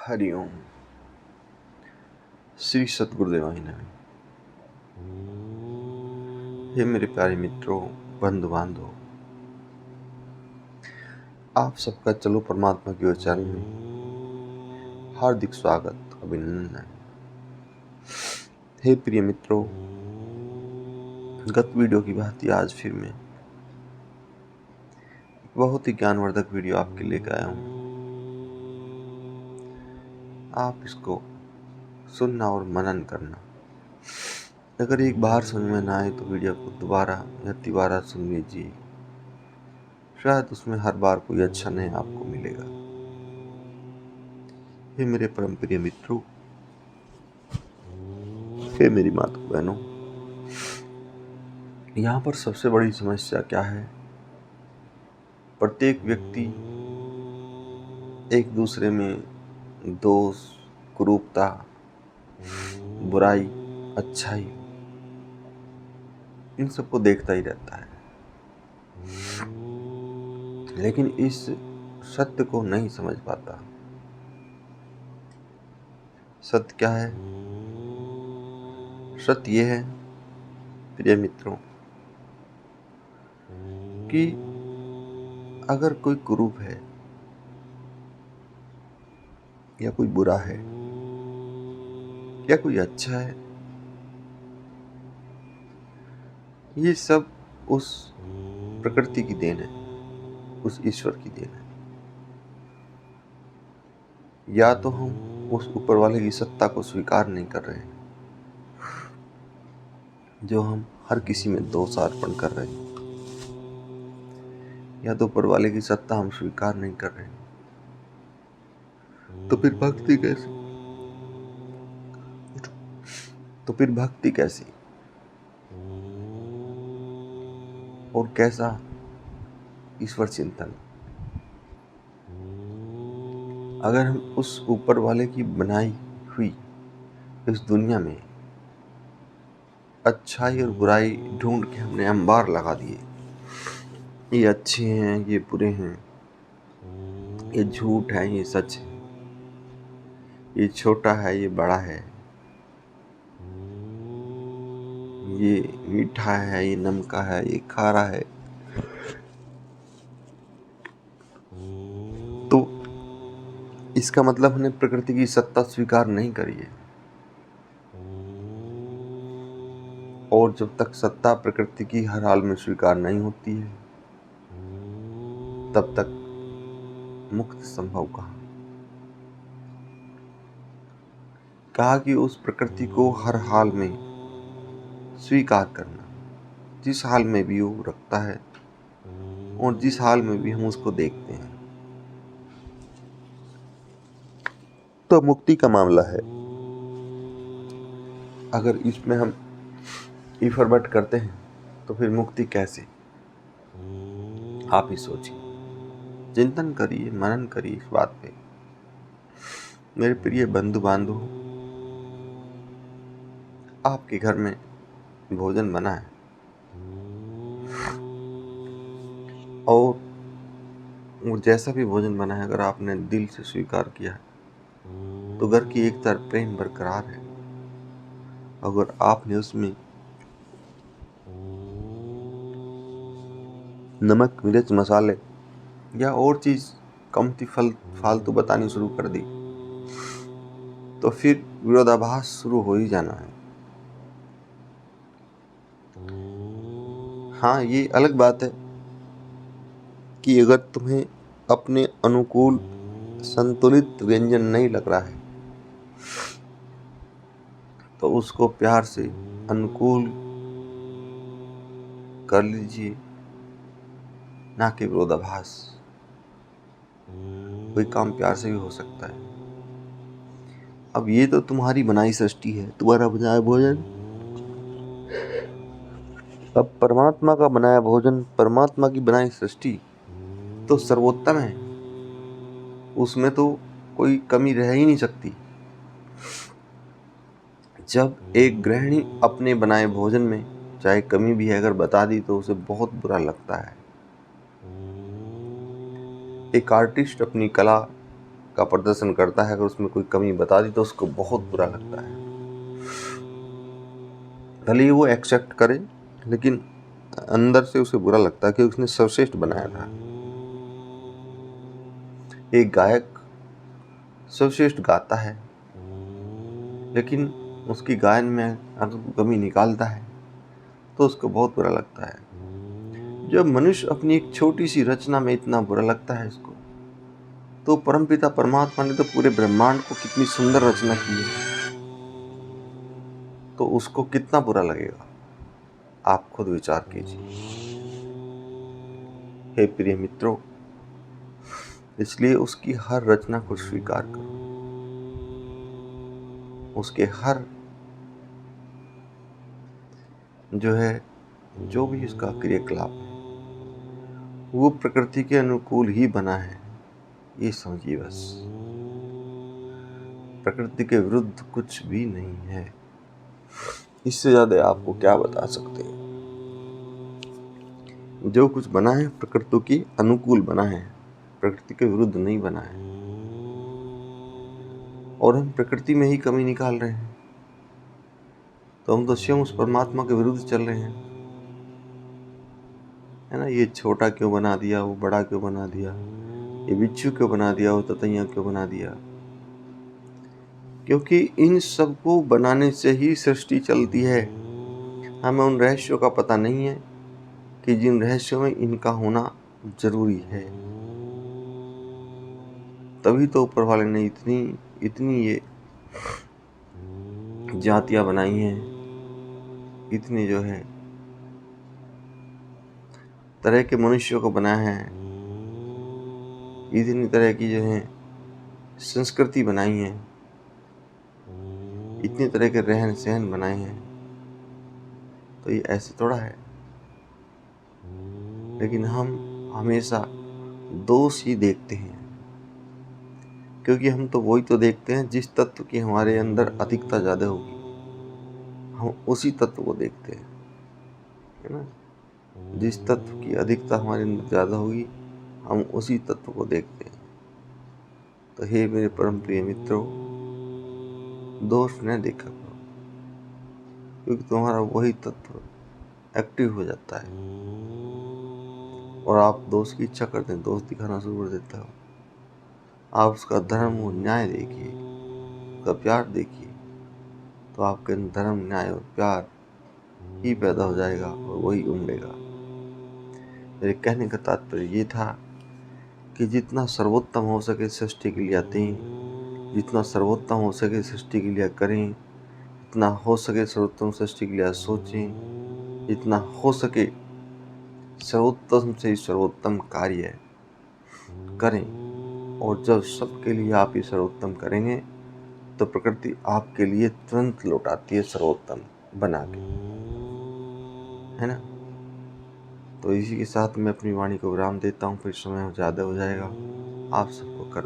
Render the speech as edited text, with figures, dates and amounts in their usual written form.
हरिओम। श्री सतगुरुदेवाय नमः। हे मेरे प्यारे मित्रों, बंधु बांधव, आप सबका चलो परमात्मा की ओर चैनल में हार्दिक स्वागत, अभिनंदन। हे प्रिय मित्रों, गत वीडियो की भांति आज फिर मैं बहुत ही ज्ञानवर्धक वीडियो आपके लेकर आया हूँ। आप इसको सुनना और मनन करना। अगर एक बार समझ में ना आए तो वीडियो को दोबारा या तिबारा सुन लीजिए, शायद उसमें हर बार कोई अच्छा नहीं आपको मिलेगा। हे मेरे परम प्रिय मित्रों, हे मेरी माता बहनों, यहाँ पर सबसे बड़ी समस्या क्या है? प्रत्येक व्यक्ति एक दूसरे में दोष, कुरूपता, बुराई, अच्छाई, इन सबको देखता ही रहता है, लेकिन इस सत्य को नहीं समझ पाता। सत्य क्या है? सत्य ये है प्रिय मित्रों कि अगर कोई कुरूप है या कोई बुरा है या कोई अच्छा है, ये सब उस प्रकृति की देन है, उस ईश्वर की देन है। या तो हम उस ऊपर वाले की सत्ता को स्वीकार नहीं कर रहे हैं, जो हम हर किसी में दोष अर्पण कर रहे हैं, या तो ऊपर वाले की सत्ता हम स्वीकार नहीं कर रहे हैं, तो फिर भक्ति कैसी? और कैसा ईश्वर चिंतन? अगर हम उस ऊपर वाले की बनाई हुई इस दुनिया में अच्छाई और बुराई ढूंढ के हमने अंबार लगा दिए, ये अच्छे हैं, ये बुरे हैं, ये झूठ है, ये सच है, ये छोटा है, ये बड़ा है, ये मीठा है, ये नमका है, ये खारा है, तो इसका मतलब हमने प्रकृति की सत्ता स्वीकार नहीं करी है। और जब तक सत्ता प्रकृति की हर हाल में स्वीकार नहीं होती है, तब तक मुक्ति संभव कहा कि उस प्रकृति को हर हाल में स्वीकार करना, जिस हाल में भी वो रखता है और जिस हाल में भी हम उसको देखते हैं, तो मुक्ति का मामला है। अगर इसमें हम इफरबट करते हैं तो फिर मुक्ति कैसे? आप ही सोचिए, चिंतन करिए, मनन करिए इस बात पे। मेरे प्रिय बंधु बांधव, आपके घर में भोजन बना है और जैसा भी भोजन बना है, अगर आपने दिल से स्वीकार किया है तो घर की एक तरफ प्रेम बरकरार है। अगर आपने उसमें नमक, मिर्च, मसाले या और चीज कमती फालतू बतानी शुरू कर दी, तो फिर विरोधाभास शुरू हो ही जाना है। हाँ, ये अलग बात है कि अगर तुम्हें अपने अनुकूल संतुलित व्यंजन नहीं लग रहा है तो उसको प्यार से अनुकूल कर लीजिए, ना कि विरोधाभास। कोई काम प्यार से भी हो सकता है। अब ये तो तुम्हारी बनाई सृष्टि है, तुम्हारा बनाया भोजन। अब परमात्मा का बनाया भोजन, परमात्मा की बनाई सृष्टि तो सर्वोत्तम है, उसमें तो कोई कमी रह ही नहीं सकती। जब एक गृहिणी अपने बनाए भोजन में चाहे कमी भी है अगर बता दी तो उसे बहुत बुरा लगता है। एक आर्टिस्ट अपनी कला का प्रदर्शन करता है, अगर उसमें कोई कमी बता दी तो उसको बहुत बुरा लगता है। भले ही वो एक्सेप्ट करे, लेकिन अंदर से उसे बुरा लगता है कि उसने सर्वश्रेष्ठ बनाया था। एक गायक सर्वश्रेष्ठ गाता है, लेकिन उसकी गायन में अगर कमी निकालता है तो उसको बहुत बुरा लगता है। जब मनुष्य अपनी एक छोटी सी रचना में इतना बुरा लगता है इसको, तो परमपिता परमात्मा ने तो पूरे ब्रह्मांड को कितनी सुंदर रचना की है, तो उसको कितना बुरा लगेगा, आप खुद विचार कीजिए। हे प्रिय मित्रों, इसलिए उसकी हर रचना को स्वीकार करो, उसके हर जो भी उसका क्रियाकलाप है वो प्रकृति के अनुकूल ही बना है, ये समझिए बस। प्रकृति के विरुद्ध कुछ भी नहीं है। इससे ज्यादा आपको क्या बता सकते हैं। जो कुछ बना है प्रकृति के अनुकूल बना है, प्रकृति के विरुद्ध नहीं बना है। और हम प्रकृति में ही कमी निकाल रहे हैं, तो हम तो स्वयं उस परमात्मा के विरुद्ध चल रहे हैं, है ना। ये छोटा क्यों बना दिया, वो बड़ा क्यों बना दिया, ये बिच्छू क्यों बना दिया, वो ततैया क्यों बना दिया। क्योंकि इन सब को बनाने से ही सृष्टि चलती है। हमें उन रहस्यों का पता नहीं है कि जिन रहस्यों में इनका होना जरूरी है। तभी तो ऊपर वाले ने इतनी ये जातियां बनाई हैं, इतनी तरह के मनुष्यों को बनाया है, इतनी तरह की संस्कृति बनाई है, इतनी तरह के रहन सहन बनाए हैं। तो ये ऐसे थोड़ा है। लेकिन हम हमेशा दोष ही देखते हैं, क्योंकि हम तो वही तो देखते हैं जिस तत्व की हमारे अंदर अधिकता ज्यादा होगी, हम उसी तत्व को देखते हैं, है ना। जिस तत्व की अधिकता हमारे अंदर ज्यादा होगी, हम उसी तत्व को देखते हैं। तो हे मेरे परम प्रिय मित्रों, दोष न देखा करो, क्योंकि तुम्हारा वही तत्व एक्टिव हो जाता है और आप दोष की इच्छा करते हैं, दोष दिखाना शुरू कर देता हो। आप उसका धर्म और न्याय देखिए, उसका प्यार देखिए, तो आपके अंदर धर्म, न्याय और प्यार ही पैदा हो जाएगा और वही उमड़ेगा। मेरे कहने का तात्पर्य ये था कि जितना सर्वोत्तम हो सके सृष्टि के लिए दें, जितना सर्वोत्तम हो सके सृष्टि के लिए करें, जितना हो सके सर्वोत्तम सृष्टि के लिए सोचें, जितना हो सके सर्वोत्तम से सर्वोत्तम कार्य करें। और जब सबके लिए आप ही सर्वोत्तम करेंगे तो प्रकृति आपके लिए तुरंत लौटाती है सर्वोत्तम बना के, है ना। तो इसी के साथ मैं अपनी वाणी को विराम देता हूँ, फिर समय ज़्यादा हो जाएगा। आप सबको कर